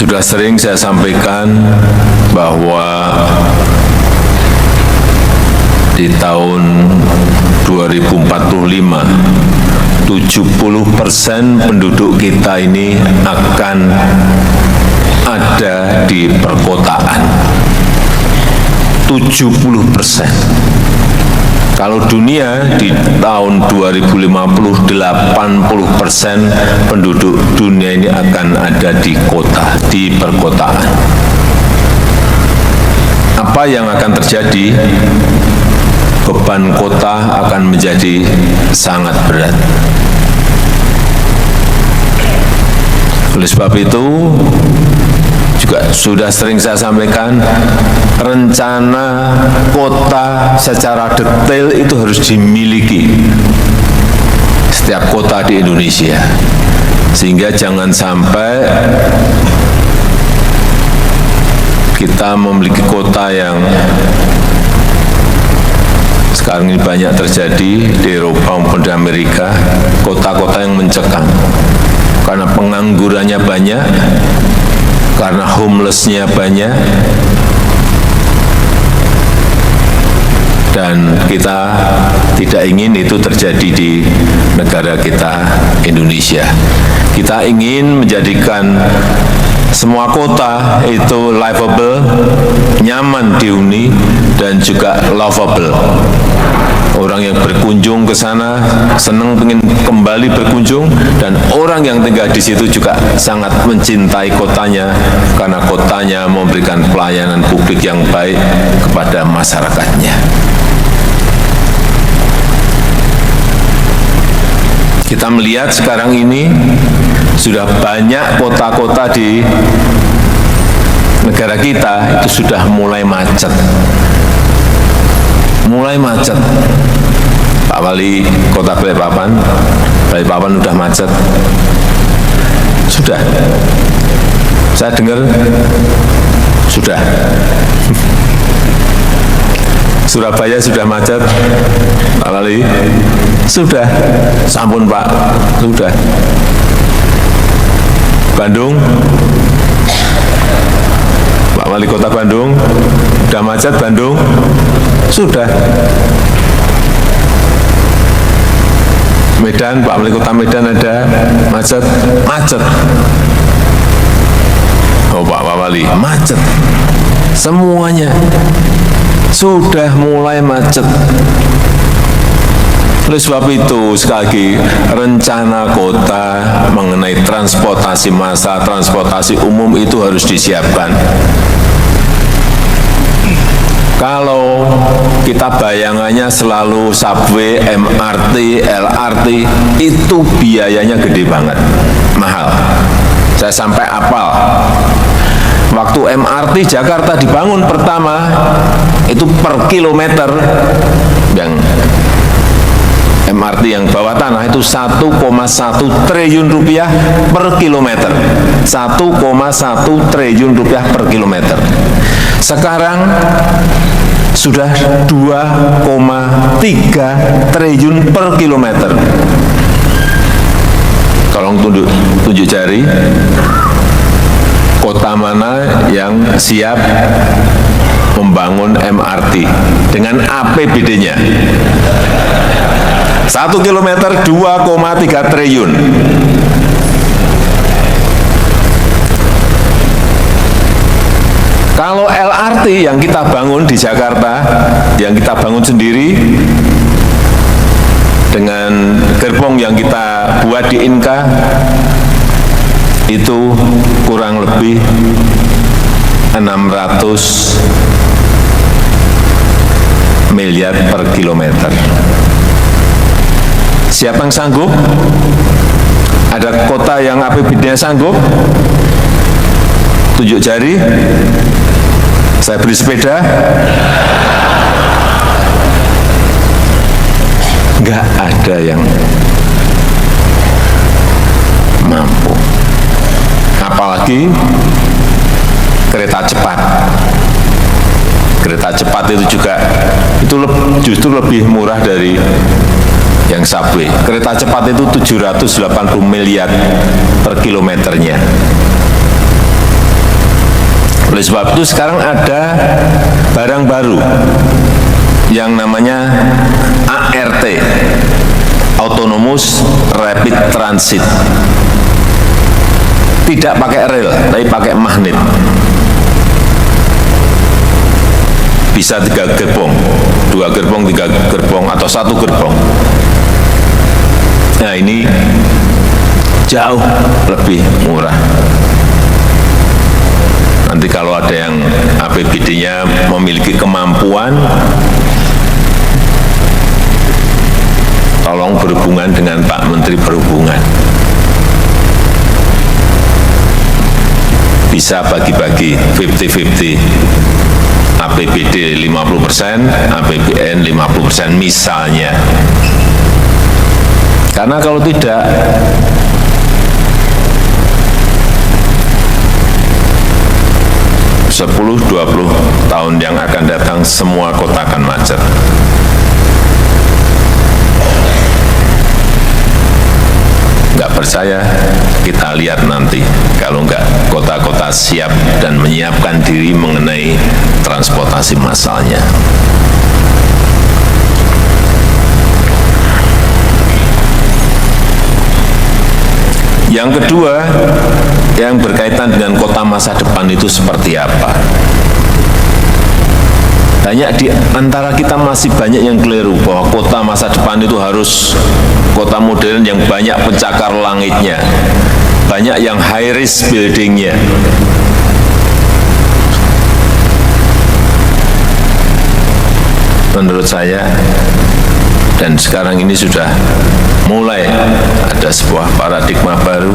Sudah sering saya sampaikan bahwa di tahun 2045, 70% penduduk kita ini akan ada di perkotaan. 70%. Kalau dunia di tahun 2050, 80% penduduk dunia ini akan ada di kota, di perkotaan. Apa yang akan terjadi? Beban kota akan menjadi sangat berat. Oleh sebab itu, juga sudah sering saya sampaikan, rencana kota secara detail itu harus dimiliki setiap kota di Indonesia, sehingga jangan sampai kita memiliki kota yang sekarang ini banyak terjadi di Eropa maupun di Amerika, kota-kota yang mencekam karena penganggurannya banyak, karena homeless-nya banyak, dan kita tidak ingin itu terjadi di negara kita, Indonesia. Kita ingin menjadikan semua kota itu livable, nyaman dihuni, dan juga lovable. Orang yang berkunjung ke sana senang ingin kembali berkunjung, dan orang yang tinggal di situ juga sangat mencintai kotanya karena kotanya memberikan pelayanan publik yang baik kepada masyarakatnya. Kita melihat sekarang ini sudah banyak kota-kota di negara kita itu sudah mulai macet. Mulai macet. Pak Wali Kota Balikpapan udah macet. Sudah. Saya dengar sudah. Surabaya sudah macet, Pak Wali. Sudah. Sampun Pak, sudah. Bandung, Pak Wali Kota Bandung, sudah macet Bandung? Sudah. Medan, Pak Wali Kota Medan ada macet? Macet. Oh Pak Wali, macet. Semuanya sudah mulai macet. Oleh sebab itu, sekali lagi, rencana kota mengenai transportasi massal, transportasi umum itu harus disiapkan. Kalau kita bayangannya selalu subway, MRT, LRT, itu biayanya gede banget, mahal. Saya sampai apal. Waktu MRT Jakarta dibangun pertama, itu per kilometer, yang MRT yang bawah tanah itu 1,1 triliun rupiah per kilometer. 1,1 triliun rupiah per kilometer. Sekarang sudah 2,3 triliun per kilometer. Tolong tunjuk jari, kota mana yang siap membangun MRT dengan APBD-nya? 1 kilometer 2,3 triliun. Kalau LRT yang kita bangun di Jakarta, yang kita bangun sendiri, dengan gerbong yang kita buat di Inka, itu kurang lebih 600 miliar per kilometer. Siapa yang sanggup? Ada kota yang APBD-nya sanggup? Tunjuk jari. Saya beri sepeda. Enggak ada yang mampu. Apalagi kereta cepat. Kereta cepat itu juga justru lebih murah dari yang subway. Kereta cepat itu 780 miliar per kilometernya. Oleh sebab itu sekarang ada barang baru yang namanya ART, Autonomous Rapid Transit. Tidak pakai rel, tapi pakai magnet. Bisa 3 gerbong, 2 gerbong, 3 gerbong, atau 1 gerbong. Nah, ini jauh lebih murah. Nanti kalau ada yang APBD-nya memiliki kemampuan, tolong berhubungan dengan Pak Menteri Perhubungan. Bisa bagi-bagi 50-50, APBD 50%, APBN 50% misalnya. Karena kalau tidak, (10, 20) tahun yang akan datang semua kota akan macet. Nggak percaya, kita lihat nanti. Kalau nggak kota-kota siap dan menyiapkan diri mengenai transportasi massalnya. Yang kedua, yang berkaitan dengan kota masa depan itu seperti apa? Banyak di antara kita masih banyak yang keliru bahwa kota masa depan itu harus kota modern yang banyak pencakar langitnya, banyak yang high rise buildingnya. Menurut saya, dan sekarang ini sudah mulai ada sebuah paradigma baru.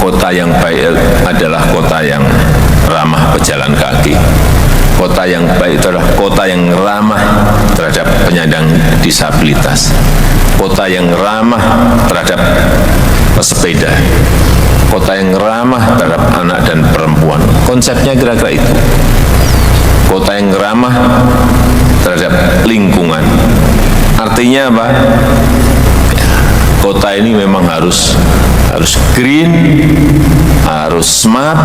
Kota yang baik adalah kota yang ramah pejalan kaki. Kota yang baik itu adalah kota yang ramah terhadap penyandang disabilitas. Kota yang ramah terhadap pesepeda. Kota yang ramah terhadap anak dan perempuan. Konsepnya kira-kira itu. Kota yang ramah terhadap lingkungan. Artinya apa? Kota ini memang harus green, harus smart,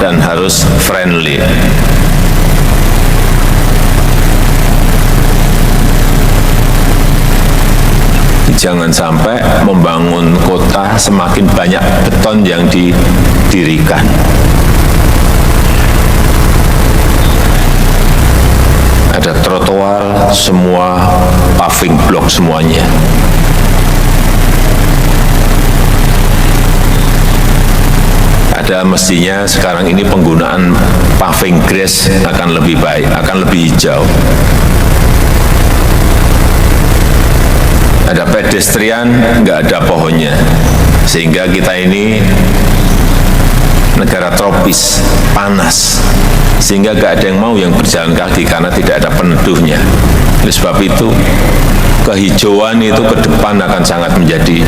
dan harus friendly. Jangan sampai membangun kota semakin banyak beton yang didirikan. Ada trotoar, semua paving block semuanya. Ada mestinya sekarang ini penggunaan paving grass akan lebih baik, akan lebih hijau. Ada pedestrian, nggak ada pohonnya, sehingga kita ini negara tropis, panas, sehingga nggak ada yang mau yang berjalan kaki karena tidak ada peneduhnya. Oleh sebab itu, kehijauan itu ke depan akan sangat menjadi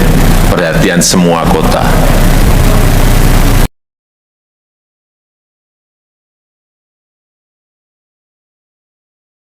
perhatian semua kota.